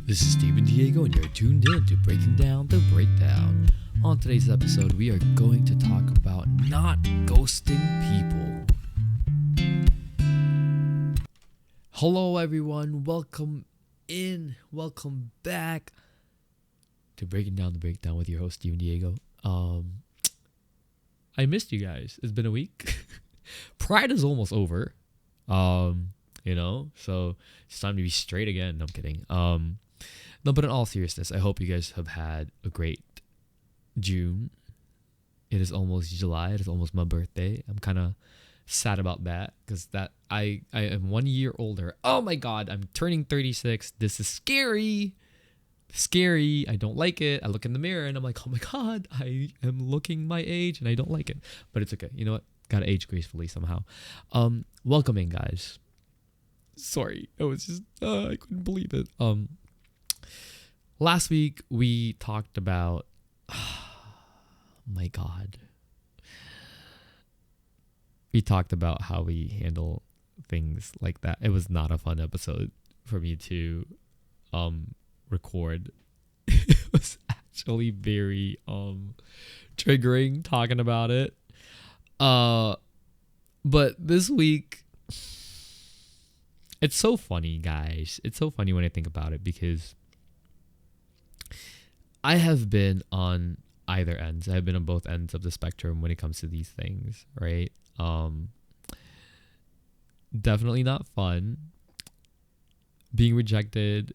This is Steven Diego, and you're tuned in to Breaking Down the Breakdown. On today's episode, we are going to talk about not ghosting people. Hello, everyone. Welcome back to Breaking Down the Breakdown with your host, Steven Diego. I missed you guys. It's been a week. Pride is almost over. So it's time to be straight again. No, I'm kidding. No, but in all seriousness, I hope you guys have had a great June. It is almost July. It is almost my birthday. I'm kind of sad about that because I am 1 year older. Oh my God, I'm turning 36. This is scary. I don't like it. I look in the mirror and I'm like, oh my God, I am looking my age and I don't like it. But it's okay. You know what? Gotta age gracefully somehow. Welcome in, guys. Sorry, it was just I couldn't believe it. Last week we talked about my God. We talked about how we handle things like that. It was not a fun episode for me to record. It was actually very triggering talking about it. But this week, it's so funny, guys. It's so funny when I think about it because I have been on either ends. I've been on both ends of the spectrum when it comes to these things, right? Definitely not fun. Being rejected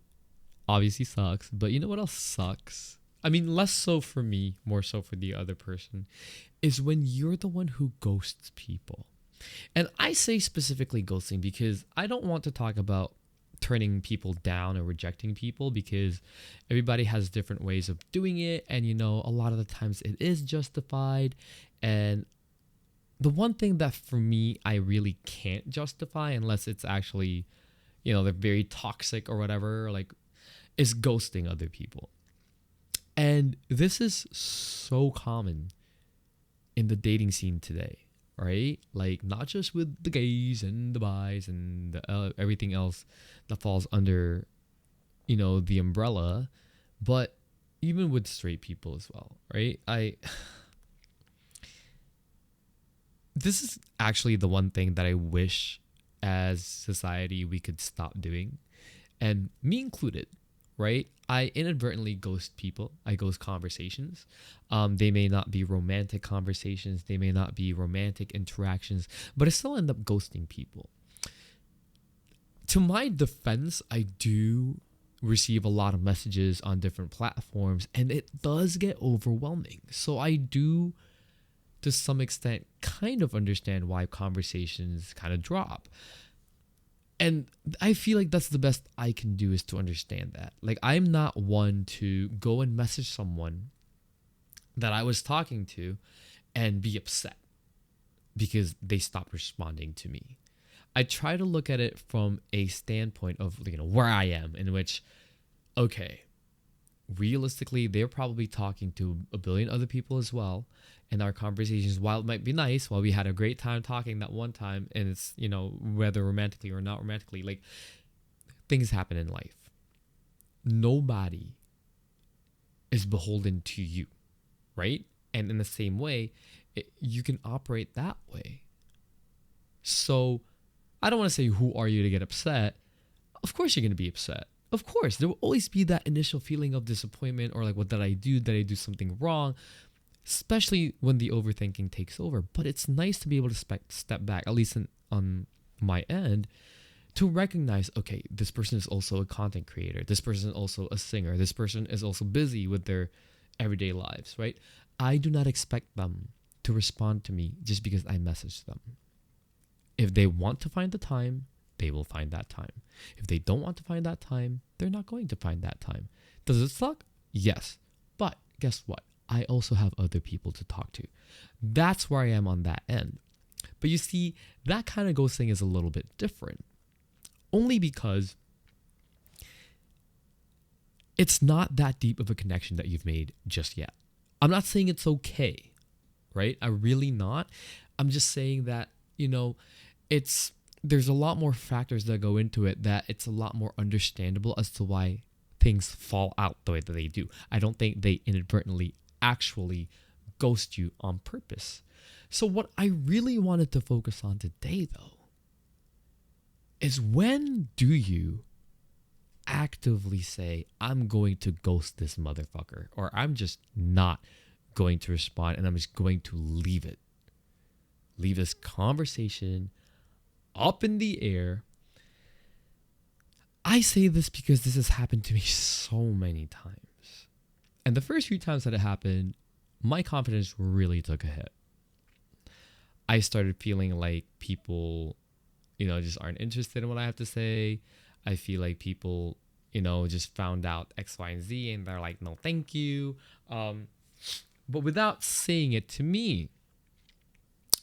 obviously sucks, but you know what else sucks? I mean, less so for me, more so for the other person, is when you're the one who ghosts people. And I say specifically ghosting because I don't want to talk about turning people down or rejecting people because everybody has different ways of doing it. And, a lot of the times it is justified. And the one thing that for me, I really can't justify unless it's actually, they're very toxic or whatever, is ghosting other people. And this is so common in the dating scene today, right? Like, not just with the gays and the bis and everything else that falls under, the umbrella, but even with straight people as well, right? This is actually the one thing that I wish as society we could stop doing, and me included, right? I inadvertently ghost people. I ghost conversations. They may not be romantic conversations. They may not be romantic interactions, but I still end up ghosting people. To my defense, I do receive a lot of messages on different platforms, and it does get overwhelming. So I do, to some extent, kind of understand why conversations kind of drop. And I feel like that's the best I can do is to understand that. Like, I'm not one to go and message someone that I was talking to and be upset because they stopped responding to me. I try to look at it from a standpoint of, where I am, in which, okay, realistically, they're probably talking to a billion other people as well. And our conversations, while it might be nice, while we had a great time talking that one time, and it's, whether romantically or not romantically, things happen in life. Nobody is beholden to you, right? And in the same way, you can operate that way. So I don't want to say, who are you to get upset? Of course you're going to be upset. Of course, there will always be that initial feeling of disappointment or what did I do? Did I do something wrong? Especially when the overthinking takes over. But it's nice to be able to step back, at least on my end, to recognize, okay, this person is also a content creator. This person is also a singer. This person is also busy with their everyday lives, right? I do not expect them to respond to me just because I messaged them. If they want to find the time, they will find that time. If they don't want to find that time, they're not going to find that time. Does it suck? Yes. But guess what? I also have other people to talk to. That's where I am on that end. But you see, that kind of ghosting is a little bit different. Only because it's not that deep of a connection that you've made just yet. I'm not saying it's okay, right? I'm really not. I'm just saying that, there's a lot more factors that go into it, that it's a lot more understandable as to why things fall out the way that they do. I don't think they inadvertently actually ghost you on purpose. So what I really wanted to focus on today, though, is when do you actively say, I'm going to ghost this motherfucker, or I'm just not going to respond and I'm just going to leave it. Leave this conversation up in the air. I say this because this has happened to me so many times. And the first few times that it happened, my confidence really took a hit. I started feeling like people, just aren't interested in what I have to say. I feel like people, just found out X, Y, and Z and they're like, no, thank you. But without saying it to me.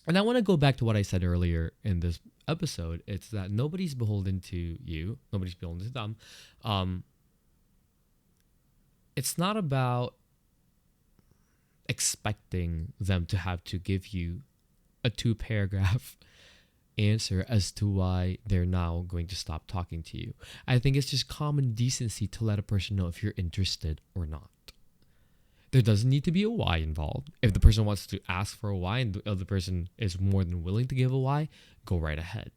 And I want to go back to what I said earlier in this episode. It's that nobody's beholden to you. Nobody's beholden to them. It's not about expecting them to have to give you a 2-paragraph answer as to why they're now going to stop talking to you. I think it's just common decency to let a person know if you're interested or not. There doesn't need to be a why involved. If the person wants to ask for a why and the other person is more than willing to give a why, go right ahead,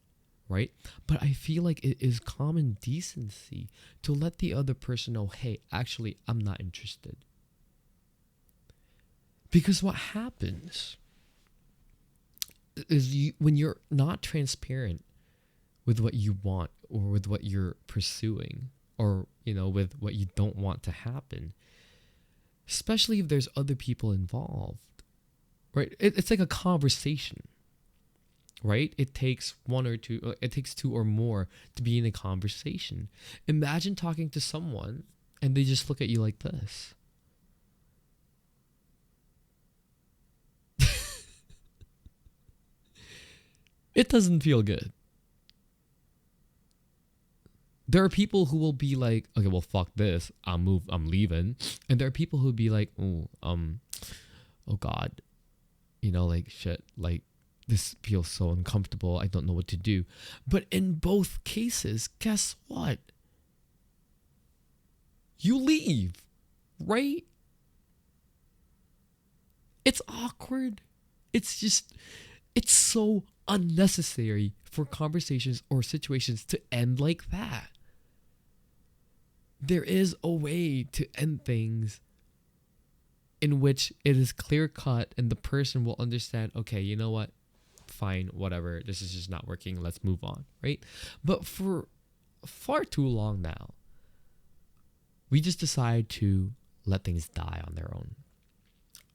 right? But I feel like it is common decency to let the other person know, hey, actually, I'm not interested. Because what happens is when you're not transparent with what you want or with what you're pursuing or, with what you don't want to happen, especially if there's other people involved, right? It's like a conversation, right? It takes two or more to be in a conversation. Imagine talking to someone and they just look at you like this. It doesn't feel good. There are people who will be like, okay, well, fuck this. I'm leaving. And there are people who will be like, oh God, like shit, like this feels so uncomfortable. I don't know what to do. But in both cases, guess what? You leave, right? It's awkward. It's so unnecessary for conversations or situations to end like that. There is a way to end things in which it is clear cut and the person will understand, okay, you know what? Fine, whatever. This is just not working. Let's move on, right? But for far too long now, we just decide to let things die on their own.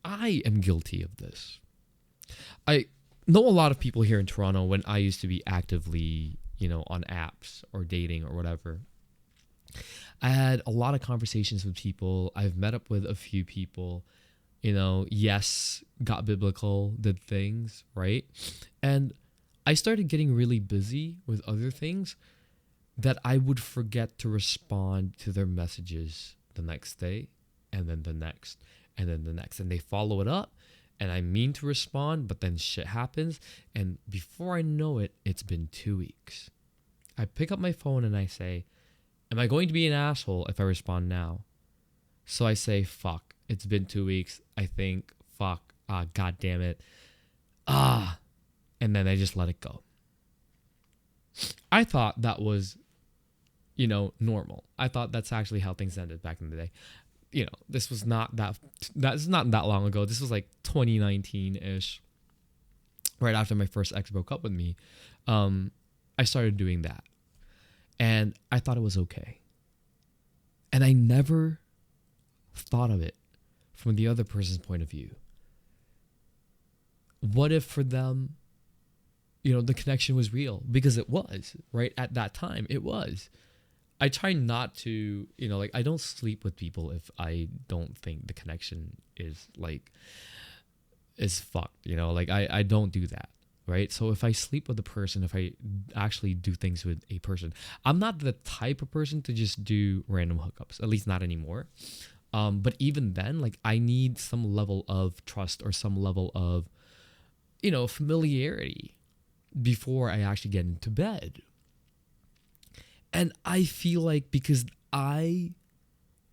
I am guilty of this. I know a lot of people here in Toronto when I used to be actively, on apps or dating or whatever. I had a lot of conversations with people. I've met up with a few people, yes, got biblical, did things, right? And I started getting really busy with other things that I would forget to respond to their messages the next day and then the next and then the next. And they follow it up. And I mean to respond, but then shit happens. And before I know it, it's been 2 weeks. I pick up my phone and I say, am I going to be an asshole if I respond now? So I say, fuck, it's been 2 weeks. I think, fuck, God damn it. And then I just let it go. I thought that was, normal. I thought that's actually how things ended back in the day. This was that's not that long ago. This was like 2019-ish, right after my first ex broke up with me. I started doing that. And I thought it was okay. And I never thought of it from the other person's point of view. What if for them, the connection was real? Because it was, right? At that time, it was. I try not to, I don't sleep with people if I don't think the connection is fucked, I don't do that, right? So if I sleep with a person, if I actually do things with a person, I'm not the type of person to just do random hookups, at least not anymore. But even then, I need some level of trust or some level of, familiarity before I actually get into bed. And I feel like because I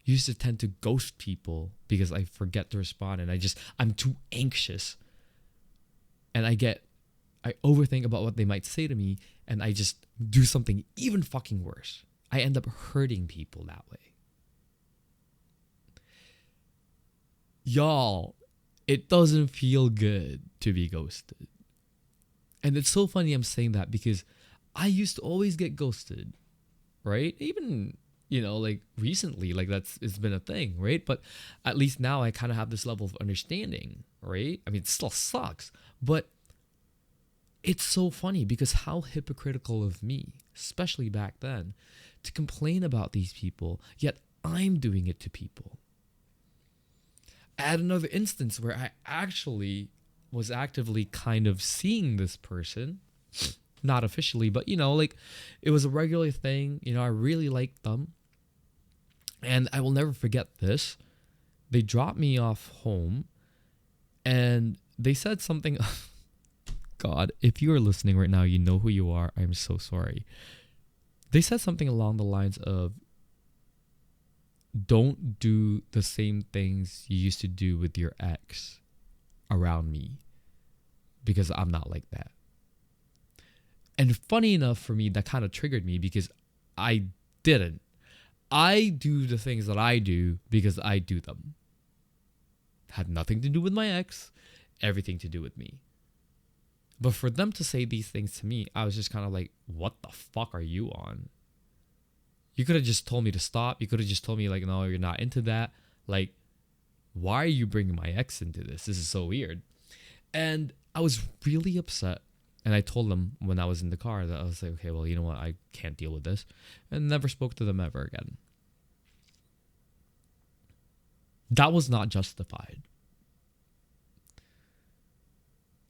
used to tend to ghost people because I forget to respond and I'm too anxious. And I overthink about what they might say to me, and I just do something even fucking worse. I end up hurting people that way. Y'all, it doesn't feel good to be ghosted. And it's so funny I'm saying that because I used to always get ghosted, right? Even, like recently, like it's been a thing, right? But at least now I kind of have this level of understanding, right? I mean, it still sucks, but it's so funny because how hypocritical of me, especially back then, to complain about these people, yet I'm doing it to people. I had another instance where I actually was actively kind of seeing this person, not officially, but like it was a regular thing. I really liked them. And I will never forget this. They dropped me off home and they said something. God, if you are listening right now, you know who you are. I'm so sorry. They said something along the lines of, don't do the same things you used to do with your ex around me because I'm not like that. And funny enough for me, that kind of triggered me because I didn't. I do the things that I do because I do them. Had nothing to do with my ex, everything to do with me. But for them to say these things to me, I was just kind of like, what the fuck are you on? You could have just told me to stop. You could have just told me like, no, you're not into that. Like, why are you bringing my ex into this? This is so weird. And I was really upset. And I told them when I was in the car that I was like, okay, well, you know what? I can't deal with this. And never spoke to them ever again. That was not justified.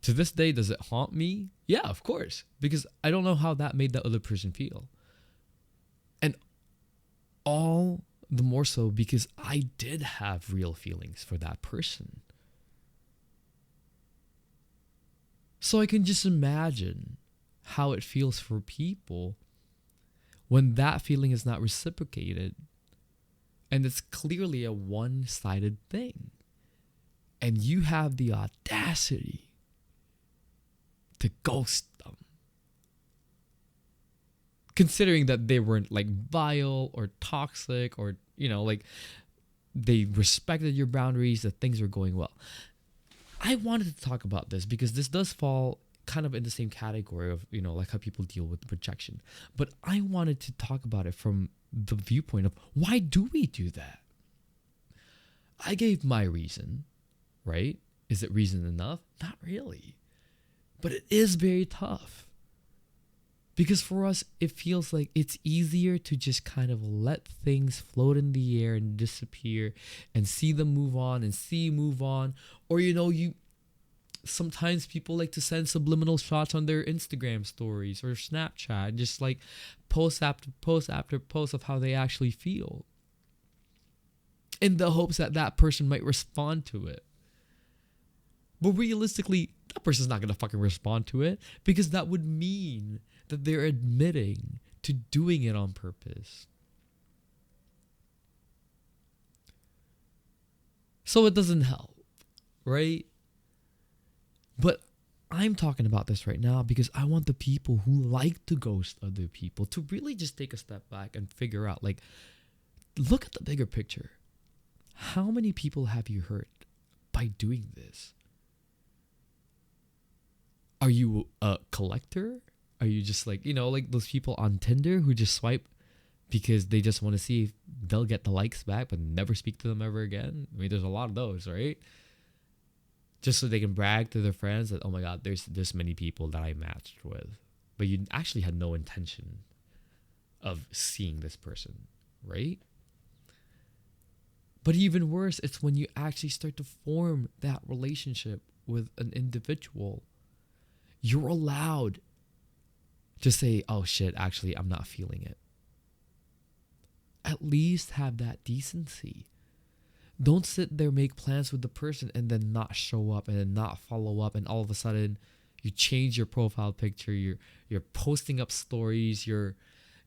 To this day, does it haunt me? Yeah, of course. Because I don't know how that made that other person feel. And all the more so because I did have real feelings for that person. So I can just imagine how it feels for people when that feeling is not reciprocated. And it's clearly a one-sided thing. And you have the audacity to ghost them. Considering that they weren't like vile or toxic or, like they respected your boundaries, that things were going well. I wanted to talk about this because this does fall kind of in the same category of, like how people deal with rejection. But I wanted to talk about it from the viewpoint of why do we do that? I gave my reason, right? Is it reason enough? Not really. But it is very tough. Because for us, it feels like it's easier to just kind of let things float in the air and disappear and see them move on and move on. Or, sometimes people like to send subliminal shots on their Instagram stories or Snapchat and just like post after post after post of how they actually feel in the hopes that that person might respond to it. But realistically, that person's not going to fucking respond to it because that would mean that they're admitting to doing it on purpose. So it doesn't help, right? But I'm talking about this right now because I want the people who like to ghost other people to really just take a step back and figure out, like, look at the bigger picture. How many people have you hurt by doing this? Are you a collector? Are you just like, like those people on Tinder who just swipe because they just want to see if they'll get the likes back but never speak to them ever again? I mean, there's a lot of those, right? Just so they can brag to their friends that, oh my God, there's this many people that I matched with. But you actually had no intention of seeing this person, right? But even worse, it's when you actually start to form that relationship with an individual. You're allowed to say, oh shit, actually, I'm not feeling it. At least have that decency. Don't sit there, make plans with the person and then not show up and then not follow up. And all of a sudden you change your profile picture. You're posting up stories. You're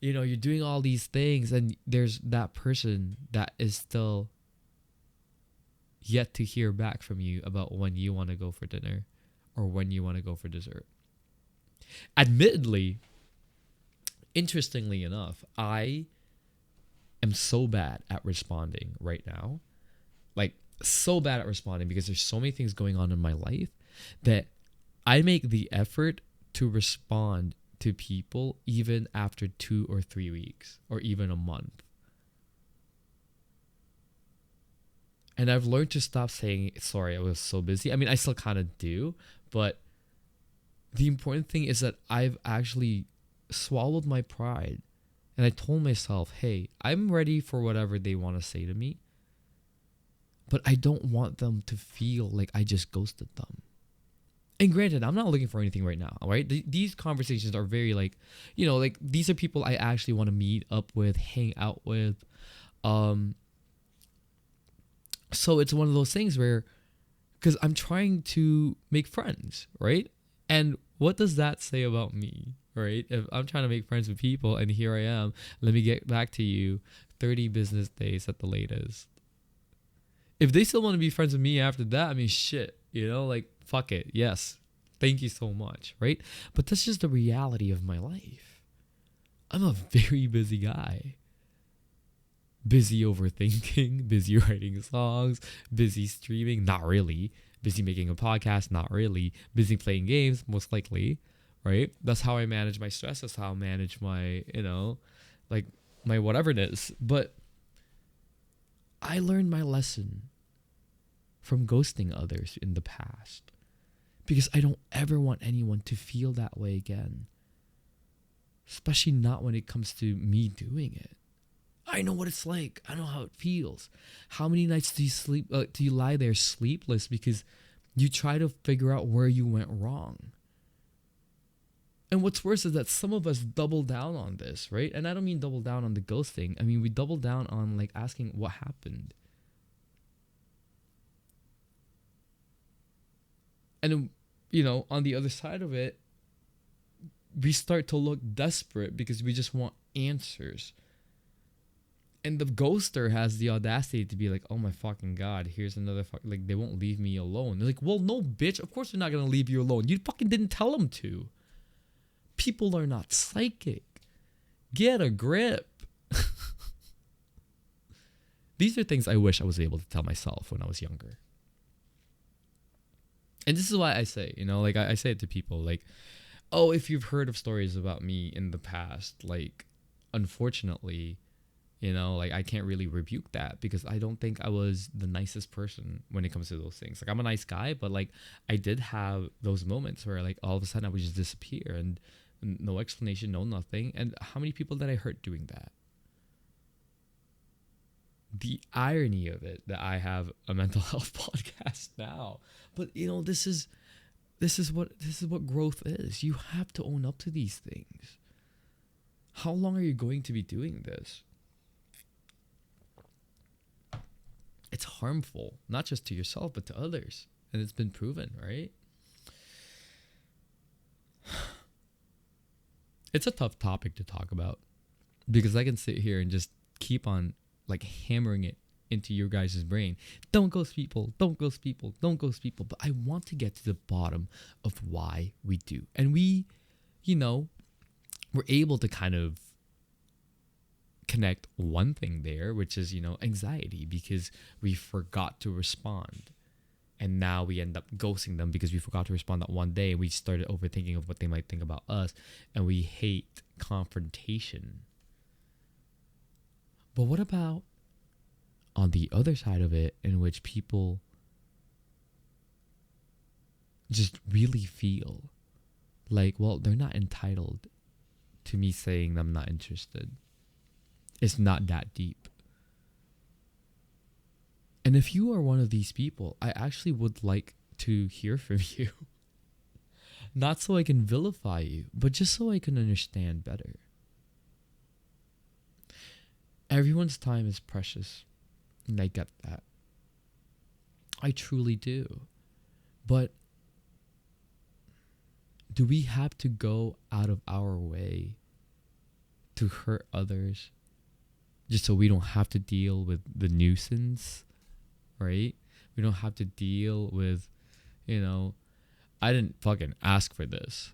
you're doing all these things, and there's that person that is still yet to hear back from you about when you want to go for dinner or when you want to go for dessert. Admittedly, interestingly enough, I am so bad at responding right now. Like, so bad at responding because there's so many things going on in my life that I make the effort to respond to people even after 2 or 3 weeks or even a month. And I've learned to stop saying, sorry, I was so busy. I mean, I still kind of do, but the important thing is that I've actually swallowed my pride. And I told myself, hey, I'm ready for whatever they want to say to me, but I don't want them to feel like I just ghosted them. And granted, I'm not looking for anything right now, right? These conversations are very like, like these are people I actually want to meet up with, hang out with. So it's one of those things where, because I'm trying to make friends, right? And what does that say about me, right? If I'm trying to make friends with people and here I am, let me get back to you 30 business days at the latest. If they still want to be friends with me after that, I mean, shit, like, fuck it. Yes. Thank you so much, right? But that's just the reality of my life. I'm a very busy guy. Busy overthinking, busy writing songs, busy streaming, not really. Busy making a podcast, not really. Busy playing games, most likely, right? That's how I manage my stress. That's how I manage my, like my whateverness. But I learned my lesson from ghosting others in the past because I don't ever want anyone to feel that way again, especially not when it comes to me doing it. I know what it's like. I know how it feels. How many nights do you lie there sleepless because you try to figure out where you went wrong? And what's worse is that some of us double down on this, right? And I don't mean double down on the ghosting. I mean, we double down on like asking what happened. And, on the other side of it, we start to look desperate because we just want answers. And the ghoster has the audacity to be like, oh my fucking God, here's another like, they won't leave me alone. They're like, well, no, bitch, of course they're not going to leave you alone. You fucking didn't tell them to. People are not psychic. Get a grip. These are things I wish I was able to tell myself when I was younger. And this is why I say, like I say it to people, like, oh, if you've heard of stories about me in the past, like, unfortunately, like I can't really rebuke that because I don't think I was the nicest person when it comes to those things. Like, I'm a nice guy, but like I did have those moments where like all of a sudden I would just disappear and no explanation, no nothing. And how many people did I hurt doing that? The irony of it that I have a mental health podcast now, but this is what growth is. You have to own up to these things. How long are you going to be doing this? It's harmful, not just to yourself, but to others. And it's been proven, right? It's a tough topic to talk about because I can sit here and just keep on like hammering it into your guys' brain. Don't ghost people, don't ghost people, don't ghost people. But I want to get to the bottom of why we do. And we, we're able to kind of connect one thing there, which is, anxiety, because we forgot to respond. And now we end up ghosting them because we forgot to respond that one day. And we started overthinking of what they might think about us. And we hate confrontation. But what about on the other side of it, in which people just really feel like, well, they're not entitled to me saying I'm not interested. It's not that deep. And if you are one of these people, I actually would like to hear from you. Not so I can vilify you, but just so I can understand better. Everyone's time is precious, and I get that. I truly do. But do we have to go out of our way to hurt others just so we don't have to deal with the nuisance, right? We don't have to deal with, you know, I didn't fucking ask for this.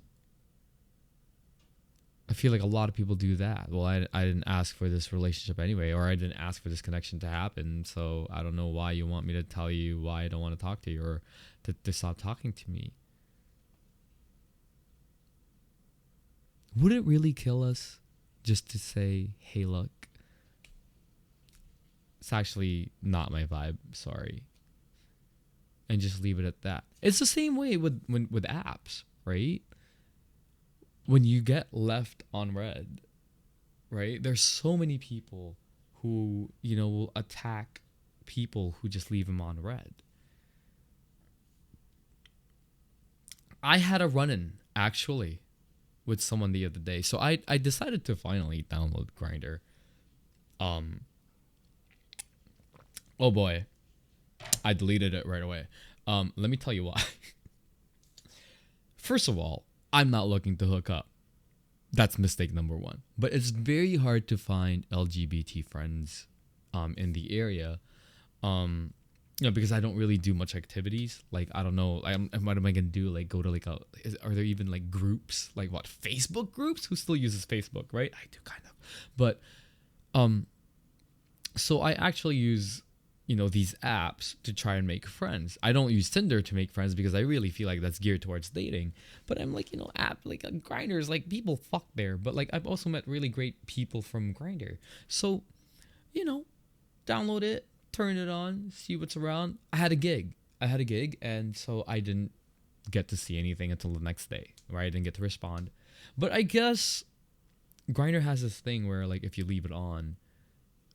I feel like a lot of people do that. Well, I didn't ask for this relationship anyway, or I didn't ask for this connection to happen. So I don't know why you want me to tell you why I don't want to talk to you, or to stop talking to me. Would it really kill us just to say, hey, look, it's actually not my vibe, sorry, and just leave it at that? It's the same way with apps, right? When you get left on red, right? There's so many people who, will attack people who just leave them on red. I had a run-in, actually, with someone the other day. So I decided to finally download Grindr. Oh boy, I deleted it right away. Let me tell you why. First of all, I'm not looking to hook up. That's mistake number one. But it's very hard to find LGBT friends in the area. Because I don't really do much activities. Like, I don't know. What am I going to do? Like, go to like are there even like groups? Like what? Facebook groups? Who still uses Facebook, right? I do kind of. But, so I actually use, these apps to try and make friends. I don't use Tinder to make friends because I really feel like that's geared towards dating. But I'm like, app like Grindr's like people fuck there. But like I've also met really great people from Grindr. So, download it, turn it on, see what's around. I had a gig, and so I didn't get to see anything until the next day, right? I didn't get to respond. But I guess Grindr has this thing where like if you leave it on,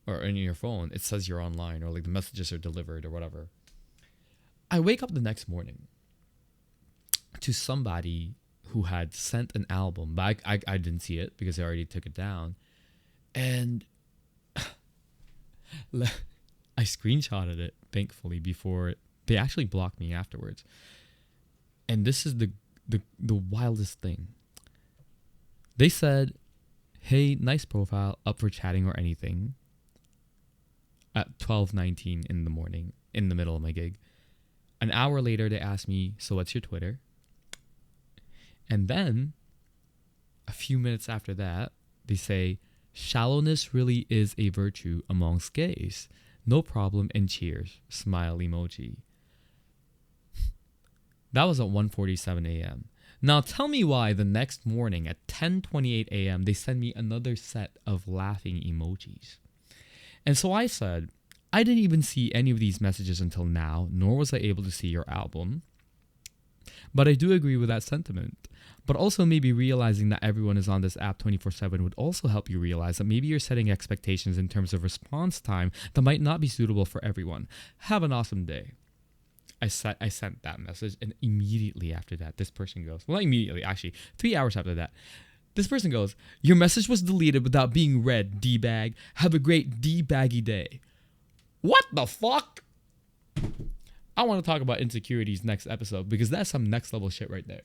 or in your phone, it says you're online, or like the messages are delivered or whatever. I wake up the next morning to somebody who had sent an album, but I didn't see it because I already took it down. And I screenshotted it, thankfully, before they actually blocked me afterwards. And this is the wildest thing. They said, hey, nice profile, up for chatting or anything, at 12:19 in the morning, in the middle of my gig. An hour later, they asked me, so what's your Twitter? And then, a few minutes after that, they say, shallowness really is a virtue amongst gays. No problem and cheers. Smile emoji. That was at 1:47 a.m. Now tell me why the next morning at 10:28 a.m. they send me another set of laughing emojis. And so I said, I didn't even see any of these messages until now, nor was I able to see your album. But I do agree with that sentiment. But also maybe realizing that everyone is on this app 24/7 would also help you realize that maybe you're setting expectations in terms of response time that might not be suitable for everyone. Have an awesome day. I sent that message, and immediately after that, this person goes, well, not immediately, actually, 3 hours after that, this person goes, your message was deleted without being read, D-bag. Have a great D-baggy day. What the fuck? I want to talk about insecurities next episode because that's some next level shit right there.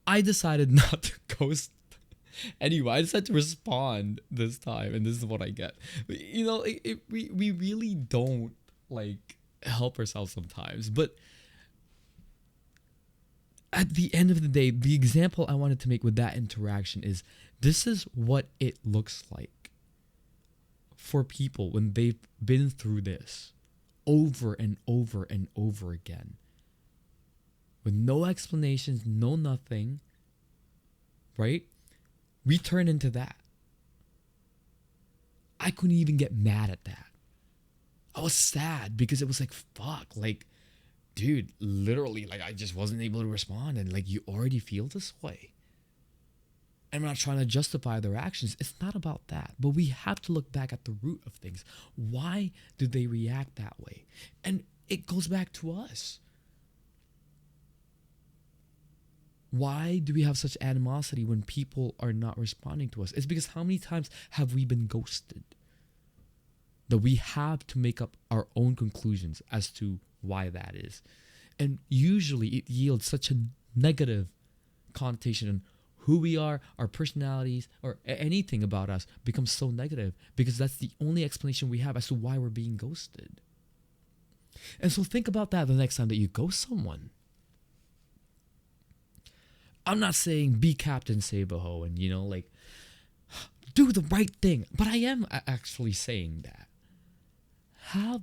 I decided not to ghost anyway. I decided to respond this time, and this is what I get. We really don't like help ourselves sometimes, but at the end of the day, the example I wanted to make with that interaction is this is what it looks like for people when they've been through this over and over and over again. With no explanations, no nothing, right? We turn into that. I couldn't even get mad at that. I was sad because it was like, fuck, like, dude, literally, like, I just wasn't able to respond. And like, you already feel this way. I'm not trying to justify their actions. It's not about that. But we have to look back at the root of things. Why do they react that way? And it goes back to us. Why do we have such animosity when people are not responding to us? It's because how many times have we been ghosted? That we have to make up our own conclusions as to why that is. And usually it yields such a negative connotation on who we are, our personalities, or anything about us becomes so negative because that's the only explanation we have as to why we're being ghosted. And so think about that the next time that you ghost someone. I'm not saying be Captain Save-A-Ho and, like, do the right thing. But I am actually saying that. Have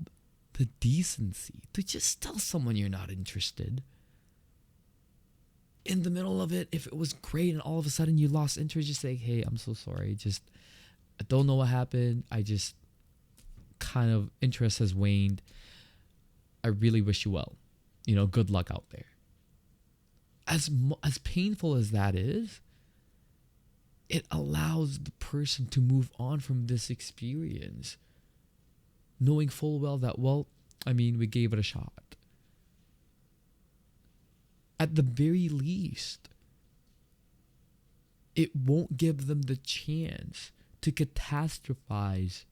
the decency to just tell someone you're not interested. In the middle of it, if it was great and all of a sudden you lost interest, just say, hey, I'm so sorry. I don't know what happened. I just kind of interest has waned. I really wish you well. Good luck out there. As painful as that is, it allows the person to move on from this experience, knowing full well that, we gave it a shot. At the very least, it won't give them the chance to catastrophize,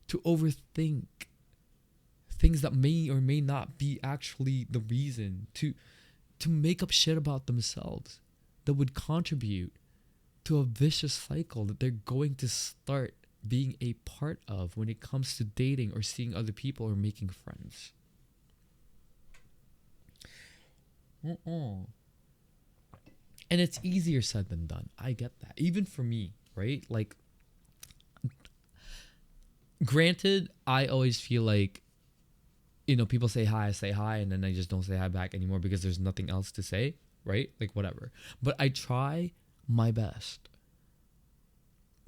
to overthink things that may or may not be actually the reason, to make up shit about themselves that would contribute to a vicious cycle that they're going to start being a part of when it comes to dating or seeing other people or making friends. And it's easier said than done. I get that. Even for me, right? Like, granted, I always feel like, people say hi, I say hi, and then I just don't say hi back anymore because there's nothing else to say, right? Like, whatever. But I try my best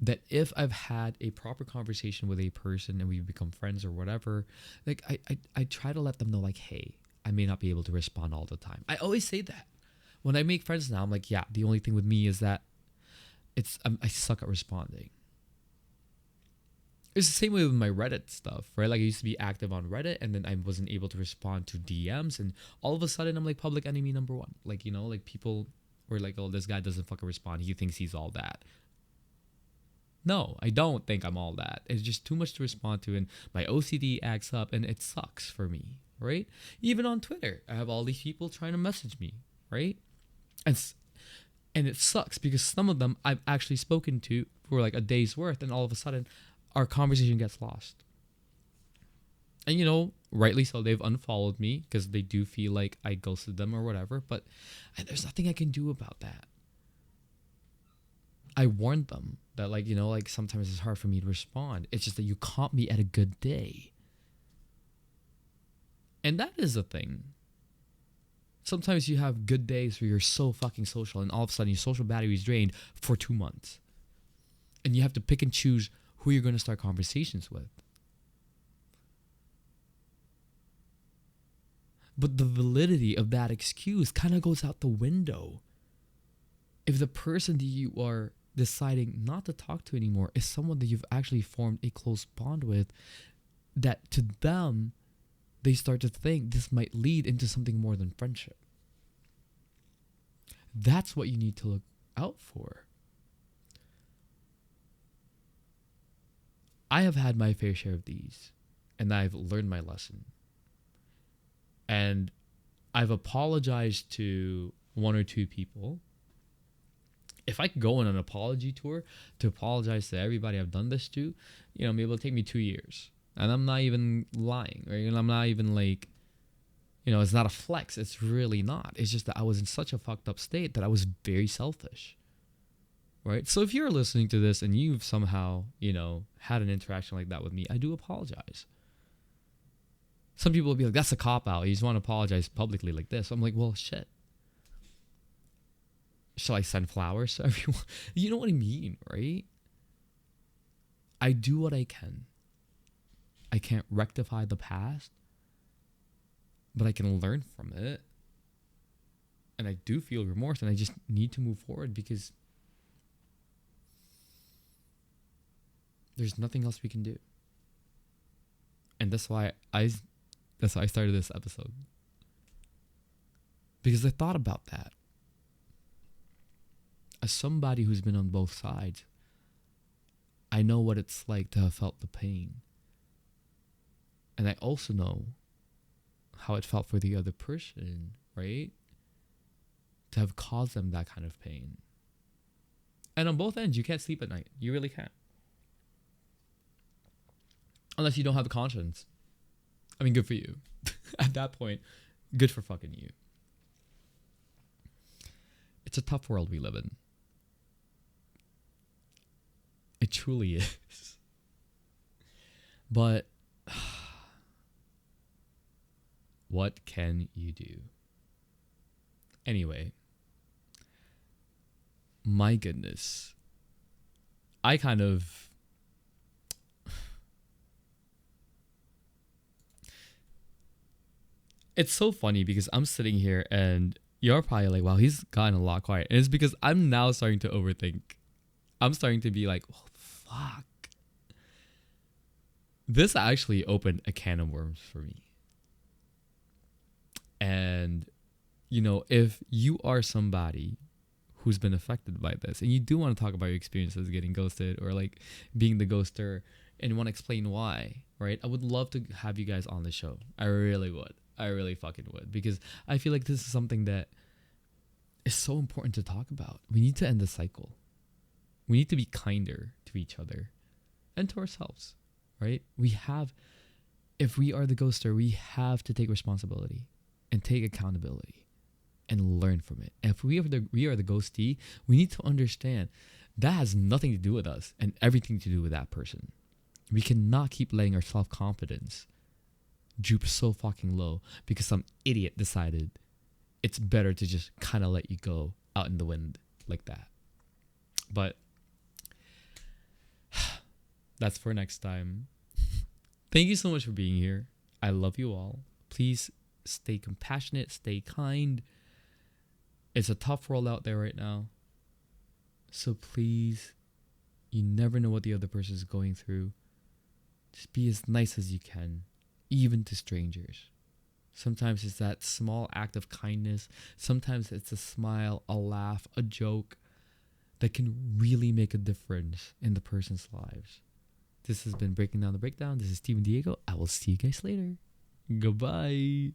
that if I've had a proper conversation with a person and we've become friends or whatever, like, I try to let them know, like, hey, I may not be able to respond all the time. I always say that. When I make friends now, I'm like, yeah, the only thing with me is that I suck at responding. It's the same way with my Reddit stuff, right? Like, I used to be active on Reddit and then I wasn't able to respond to DMs, and all of a sudden I'm like public enemy number one. Like, like people were like, oh, this guy doesn't fucking respond. He thinks he's all that. No, I don't think I'm all that. It's just too much to respond to, and my OCD acts up and it sucks for me, right? Even on Twitter, I have all these people trying to message me, right? And it sucks because some of them I've actually spoken to for like a day's worth, and all of a sudden our conversation gets lost. And rightly so, they've unfollowed me because they do feel like I ghosted them or whatever, but there's nothing I can do about that. I warned them that, like, sometimes it's hard for me to respond. It's just that you caught me at a good day. And that is a thing. Sometimes you have good days where you're so fucking social and all of a sudden your social battery is drained for 2 months. And you have to pick and choose who you're going to start conversations with. But the validity of that excuse kind of goes out the window. If the person that you are deciding not to talk to anymore is someone that you've actually formed a close bond with, that to them, they start to think this might lead into something more than friendship. That's what you need to look out for. I have had my fair share of these, and I've learned my lesson. And I've apologized to 1 or 2 people. If I could go on an apology tour to apologize to everybody I've done this to, maybe it'll take me 2 years. And I'm not even lying, right? And I'm not even like, it's not a flex. It's really not. It's just that I was in such a fucked up state that I was very selfish, right? So if you're listening to this and you've somehow, had an interaction like that with me, I do apologize. Some people will be like, that's a cop-out. You just want to apologize publicly like this. I'm like, well, shit. Shall I send flowers to everyone? You know what I mean, right? I do what I can. I can't rectify the past, but I can learn from it. And I do feel remorse, and I just need to move forward because there's nothing else we can do. And that's why I started this episode. Because I thought about that. As somebody who's been on both sides, I know what it's like to have felt the pain. And I also know how it felt for the other person, right? to have caused them that kind of pain. And on both ends, you can't sleep at night. You really can't. Unless you don't have a conscience. I mean, good for you. At that point, good for fucking you. It's a tough world we live in. It truly is. But what can you do? Anyway, my goodness. I kind of... It's so funny because I'm sitting here and you're probably like, wow, he's gotten a lot quiet. And it's because I'm now starting to overthink. I'm starting to be like, oh, fuck. This actually opened a can of worms for me. And, you know, if you are somebody who's been affected by this and you do want to talk about your experiences getting ghosted or like being the ghoster and want to explain why, right? I would love to have you guys on the show. I really would. I really fucking would. Because I feel like this is something that is so important to talk about. We need to end the cycle. We need to be kinder to each other and to ourselves, right? If we are the ghoster, we have to take responsibility and take accountability and learn from it. And if we are the ghostee, we need to understand that has nothing to do with us and everything to do with that person. We cannot keep letting our self-confidence droop so fucking low because some idiot decided it's better to just kind of let you go out in the wind like that. But that's for next time. Thank you so much for being here. I love you all. Please stay compassionate, stay kind. It's a tough world out there right now. So please, you never know what the other person is going through. Just be as nice as you can, even to strangers. Sometimes it's that small act of kindness. Sometimes it's a smile, a laugh, a joke that can really make a difference in the person's lives. This has been Breaking Down the Breakdown. This is Steve and Diego. I will see you guys later. Goodbye.